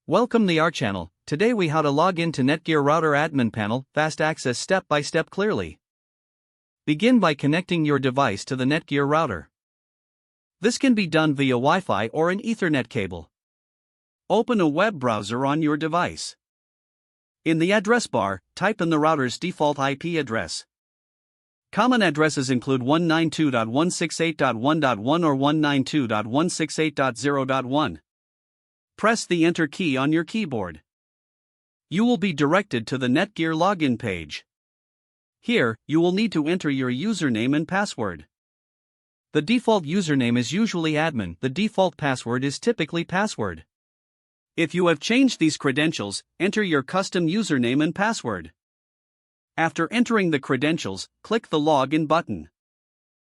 Welcome to our channel. Today we how to log into Netgear router admin panel, fast access step by step clearly. Begin by connecting your device to the Netgear router. This can be done via Wi-Fi or an Ethernet cable. Open a web browser on your device. In the address bar, type in the router's default IP address. Common addresses include 192.168.1.1 or 192.168.0.1. Press the Enter key on your keyboard. You will be directed to the Netgear login page. Here, you will need to enter your username and password. The default username is usually admin, the default password is typically password. If you have changed these credentials, enter your custom username and password. After entering the credentials, click the Login button.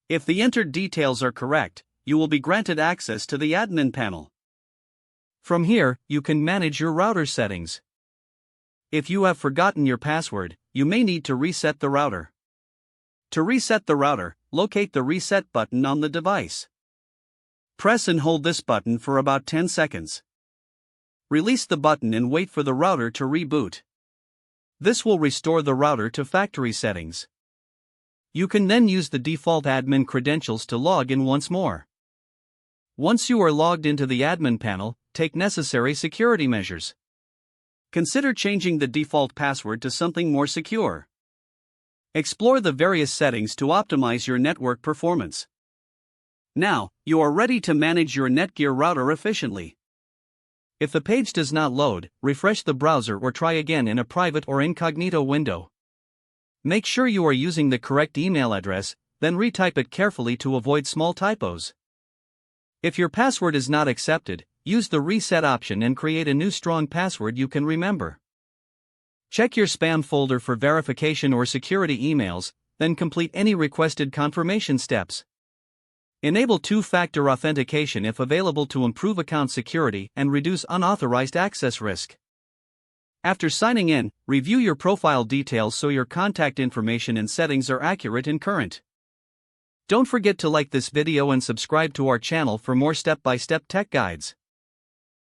If the entered details are correct, you will be granted access to the admin panel. From here, you can manage your router settings. If you have forgotten your password, you may need to reset the router. To reset the router, locate the Reset button on the device. Press and hold this button for about 10 seconds. Release the button and wait for the router to reboot. This will restore the router to factory settings. You can then use the default admin credentials to log in once more. Once you are logged into the admin panel, take necessary security measures. Consider changing the default password to something more secure. Explore the various settings to optimize your network performance. Now, you are ready to manage your Netgear router efficiently. If the page does not load, refresh the browser or try again in a private or incognito window. Make sure you are using the correct email address, then retype it carefully to avoid small typos. If your password is not accepted, use the reset option and create a new strong password you can remember. Check your spam folder for verification or security emails, then complete any requested confirmation steps. Enable two-factor authentication if available to improve account security and reduce unauthorized access risk. After signing in, review your profile details so your contact information and settings are accurate and current. Don't forget to like this video and subscribe to our channel for more step-by-step tech guides.